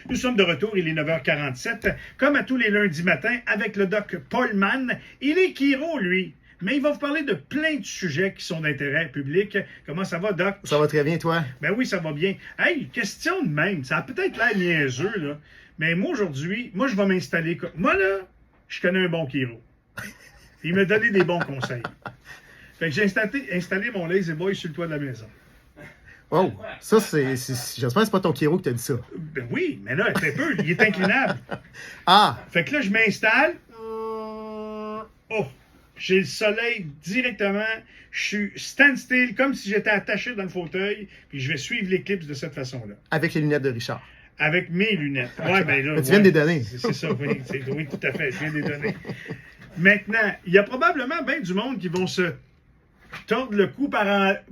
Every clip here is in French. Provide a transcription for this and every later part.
Nous sommes de retour, il est 9h47, comme à tous les lundis matins, avec le doc Paul Mann. Il est chiro, lui, mais il va vous parler de plein de sujets qui sont d'intérêt public. Comment ça va, doc? Ça va très bien, toi? Ben oui, ça va bien. Hey, question de même, ça a peut-être l'air niaiseux, là, mais moi, aujourd'hui, je vais m'installer. Moi, là, je connais un bon chiro. Il m'a donné des bons conseils. Fait que j'ai installé mon Lazy Boy sur le toit de la maison. Oh, ça, j'espère que c'est pas ton chiro qui t'a dit ça. Ben oui, mais là, très peu, il est inclinable. Ah! Fait que là, je m'installe. Oh, j'ai le soleil directement. Je suis standstill, comme si j'étais attaché dans le fauteuil. Puis je vais suivre l'éclipse de cette façon-là. Avec les lunettes de Richard. Avec mes lunettes. Ouais, ben là. Tu viens de les donner. C'est ça, oui. Oui, tout à fait. Je viens de les donner. Maintenant, il y a probablement bien du monde qui vont se tordre le cou par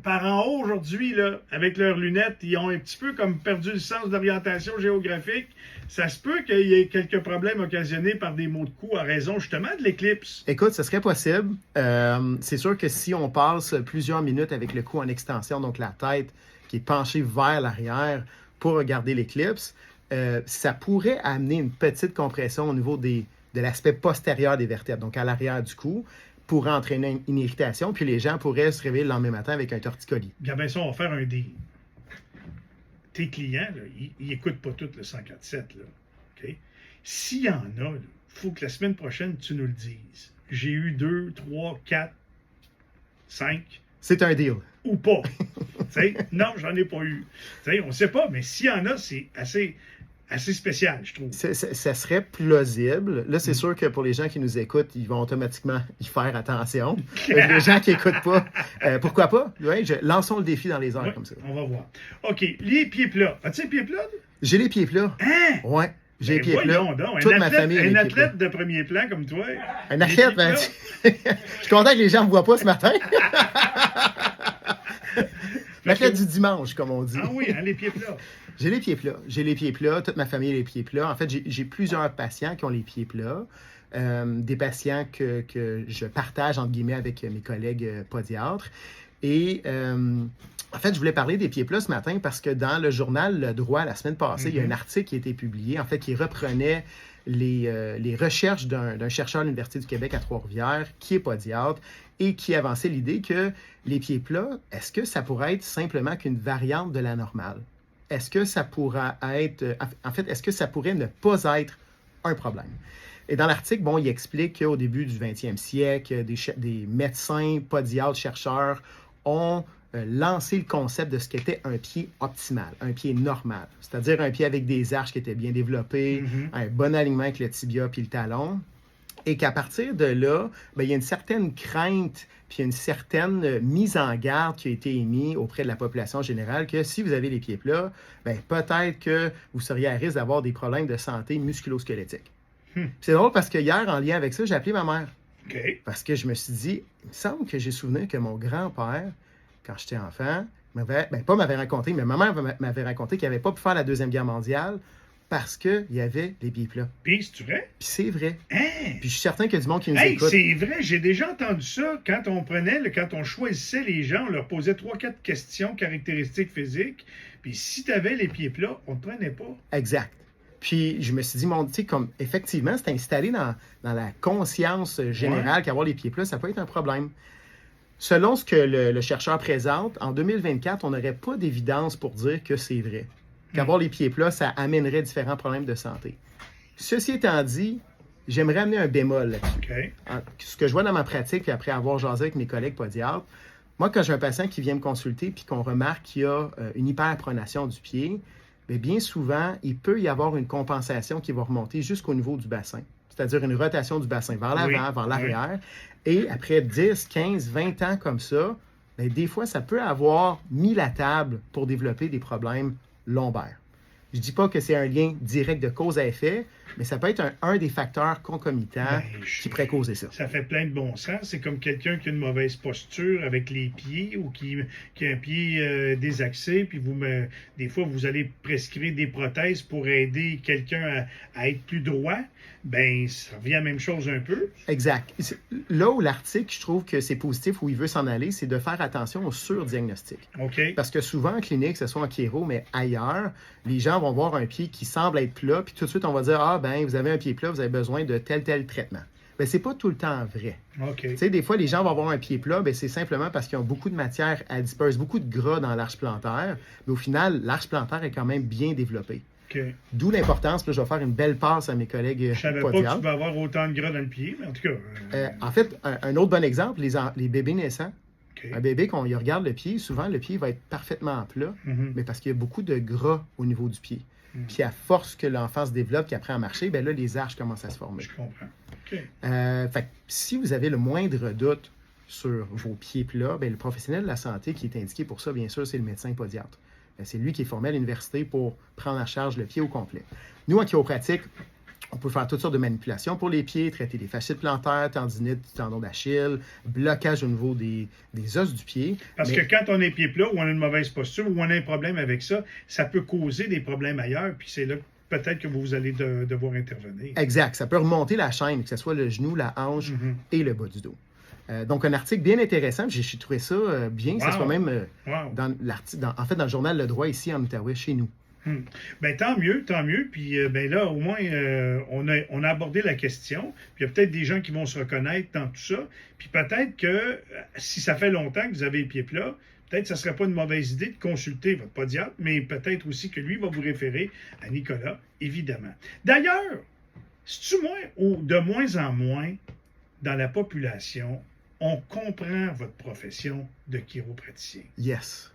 en haut aujourd'hui, là, avec leurs lunettes. Ils ont un petit peu comme perdu le sens d'orientation géographique. Ça se peut qu'il y ait quelques problèmes occasionnés par des maux de cou à raison justement de l'éclipse. Écoute, ce serait possible. C'est sûr que si on passe plusieurs minutes avec le cou en extension, donc la tête qui est penchée vers l'arrière pour regarder l'éclipse, ça pourrait amener une petite compression au niveau de l'aspect postérieur des vertèbres, donc à l'arrière du cou, pourrait entraîner une irritation, puis les gens pourraient se réveiller le lendemain matin avec un torticolis. Bien, ben ça, on va faire un deal. Tes clients, là, ils n'écoutent pas tout le 104.7, là. OK? S'il y en a, il faut que la semaine prochaine, tu nous le dises. J'ai eu 2, 3, 4, 5. C'est un deal. Ou pas. Non, j'en ai pas eu. On ne sait pas, mais s'il y en a, c'est assez spécial, je trouve. Ça serait plausible. Là, c'est sûr que pour les gens qui nous écoutent, ils vont automatiquement y faire attention. Les gens qui n'écoutent pas, pourquoi pas? Ouais, lançons le défi dans les airs comme ça. On va voir. OK, les pieds plats. As-tu les pieds plats? J'ai les pieds plats. Hein? Ouais, j'ai les pieds plats. Donc, toute ma famille a les un pieds athlète plats. de premier plan comme toi. Un athlète, ben, je suis content que les gens ne me voient pas ce matin. L'athlète du dimanche, comme on dit. Ah oui, hein, les pieds plats. J'ai les pieds plats. J'ai les pieds plats. Toute ma famille a les pieds plats. En fait, j'ai plusieurs patients qui ont les pieds plats. Des patients que je partage, entre guillemets, avec mes collègues podiatres. Et en fait, je voulais parler des pieds plats ce matin parce que dans le journal Le Droit, la semaine passée, il y a un article qui a été publié, en fait, qui reprenait les recherches d'un chercheur à l'Université du Québec à Trois-Rivières, qui est podiatre, et qui avançait l'idée que les pieds plats, est-ce que ça pourrait être simplement qu'une variante de la normale? Est-ce que ça pourrait être... En fait, est-ce que ça pourrait ne pas être un problème? Et dans l'article, bon, il explique qu'au début du 20e siècle, des médecins, podiatres, chercheurs ont lancé le concept de ce qu'était un pied optimal, un pied normal. C'est-à-dire un pied avec des arches qui étaient bien développées, un bon alignement avec le tibia puis le talon. Et qu'à partir de là, bien, il y a une certaine crainte puis une certaine mise en garde qui a été émise auprès de la population générale que si vous avez les pieds plats, bien, peut-être que vous seriez à risque d'avoir des problèmes de santé musculo-squelettiques. C'est drôle parce que hier, en lien avec ça, j'ai appelé ma mère. Okay. Parce que je me suis dit, il me semble que j'ai souvenir que mon grand-père, quand j'étais m'avait raconté, mais ma mère m'avait raconté qu'il n'avait pas pu faire la Deuxième Guerre mondiale parce qu'il y avait les pieds plats. Puis, c'est vrai? Puis c'est vrai. Hein? Puis je suis certain qu'il y a du monde qui nous écoute. C'est vrai, j'ai déjà entendu ça. Quand on choisissait les gens, on leur posait 3-4 questions, caractéristiques physiques. Puis si tu avais les pieds plats, on ne te prenait pas. Exact. Puis je me suis dit, comme effectivement, c'est installé dans la conscience générale qu'avoir les pieds plats, ça peut être un problème. Selon ce que le chercheur présente, en 2024, on n'aurait pas d'évidence pour dire que c'est vrai. Qu'avoir les pieds plats, ça amènerait différents problèmes de santé. Ceci étant dit, j'aimerais amener un bémol là-dessus. Okay. Ce que je vois dans ma pratique, puis après avoir jasé avec mes collègues podiatres, moi, quand j'ai un patient qui vient me consulter puis qu'on remarque qu'il y a une hyperpronation du pied, bien souvent, il peut y avoir une compensation qui va remonter jusqu'au niveau du bassin. C'est-à-dire une rotation du bassin vers l'avant, vers l'arrière. Et après 10, 15, 20 ans comme ça, bien, des fois, ça peut avoir mis la table pour développer des problèmes lombaires. Je ne dis pas que c'est un lien direct de cause à effet, mais ça peut être un des facteurs concomitants qui pourrait causer ça. Ça fait plein de bon sens. C'est comme quelqu'un qui a une mauvaise posture avec les pieds ou qui a un pied désaxé, puis des fois, vous allez prescrire des prothèses pour aider quelqu'un à être plus droit. Ben, ça revient à la même chose un peu. Exact. Là où l'article, je trouve que c'est positif, où il veut s'en aller, c'est de faire attention au surdiagnostic. OK. Parce que souvent en clinique, que ce soit en chiro, mais ailleurs, les gens gens vont voir un pied qui semble être plat, puis tout de suite, on va dire, ah, ben, vous avez un pied plat, vous avez besoin de tel traitement. Ben, c'est pas tout le temps vrai. OK. Tu sais, des fois, les gens vont avoir un pied plat, ben, c'est simplement parce qu'ils ont beaucoup de matière adipeuse, beaucoup de gras dans l'arche plantaire, mais au final, l'arche plantaire est quand même bien développée. OK. D'où l'importance, puis là, je vais faire une belle passe à mes collègues Je savais pas que podiatres. tu peux avoir autant de gras dans le pied, mais en tout cas. En fait, un autre bon exemple, les bébés naissants. OK. Un bébé, quand il regarde le pied, souvent, le pied va être parfaitement plat, Mhm. mais parce qu'il y a beaucoup de gras au niveau du pied. Puis à force que l'enfant se développe, qu'il apprend à marcher, ben là, les arches commencent à se former. Je comprends. OK. Fait que si vous avez le moindre doute sur vos pieds plats, ben, le professionnel de la santé qui est indiqué pour ça, bien sûr, c'est le médecin podiatre. C'est lui qui est formé à l'université pour prendre en charge le pied au complet. Nous, en chiropratique, on peut faire toutes sortes de manipulations pour les pieds, traiter des fascites plantaires, tendinite du tendon d'Achille, blocage au niveau des os du pied. Parce que quand on est pied plat ou on a une mauvaise posture ou on a un problème avec ça, ça peut causer des problèmes ailleurs, puis c'est là peut-être que vous allez devoir intervenir. Exact. Ça peut remonter la chaîne, que ce soit le genou, la hanche Mhm. et le bas du dos. Donc, un article bien intéressant. J'ai trouvé ça bien. Wow. Ça soit même Wow. dans le journal Le Droit ici en Outaouais, chez nous. Ben, tant mieux, tant mieux. Puis ben là, au moins, on a abordé la question. Puis il y a peut-être des gens qui vont se reconnaître dans tout ça. Puis peut-être que si ça fait longtemps que vous avez les pieds plats, peut-être que ça ne serait pas une mauvaise idée de consulter votre podiatre, mais peut-être aussi que lui va vous référer à Nicolas, évidemment. D'ailleurs, c'est-tu moins ou de moins en moins dans la population, on comprend votre profession de chiropraticien? Yes.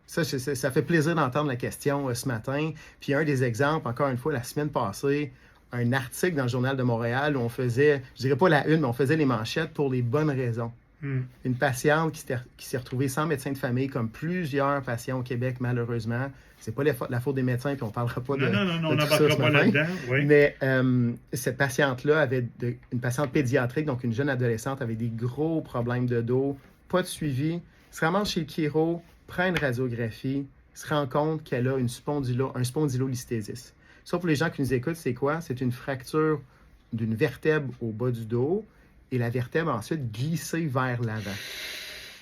Ça fait plaisir d'entendre la question ce matin. Puis un des exemples, encore une fois, la semaine passée, un article dans le Journal de Montréal où on faisait, je dirais pas la une, mais on faisait les manchettes pour les bonnes raisons. Une patiente qui s'est retrouvée sans médecin de famille, comme plusieurs patients au Québec, malheureusement. C'est pas la faute des médecins, puis on parlera pas de Non, on tout ça n'embarquera ce pas matin. là-dedans. Oui. Mais cette patiente-là avait une patiente pédiatrique, donc une jeune adolescente, avec des gros problèmes de dos, pas de suivi, se ramasse chez le chiro, prend une radiographie, se rend compte qu'elle a un spondylolisthésis. Ça, pour les gens qui nous écoutent, c'est quoi? C'est une fracture d'une vertèbre au bas du dos et la vertèbre a ensuite glissé vers l'avant.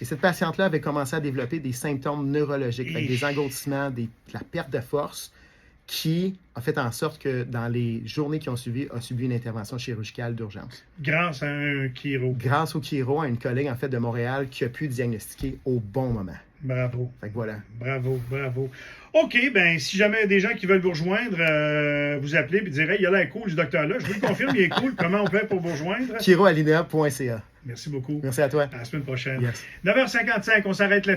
Et cette patiente-là avait commencé à développer des symptômes neurologiques, avec des engourdissements, de la perte de force, qui a fait en sorte que dans les journées qui ont suivi, a subi une intervention chirurgicale d'urgence. Grâce à un chiro. Grâce au chiro, à une collègue en fait de Montréal qui a pu diagnostiquer au bon moment. Bravo. Fait que voilà. Bravo. OK, ben si jamais il y a des gens qui veulent vous rejoindre, vous appelez et dire hey, il a l'air cool, ce docteur-là. Je vous le confirme, il est cool. Comment on fait pour vous rejoindre? chiroalinea.ca. Merci beaucoup. Merci à toi. À la semaine prochaine. Yes. 9h55, on s'arrête là.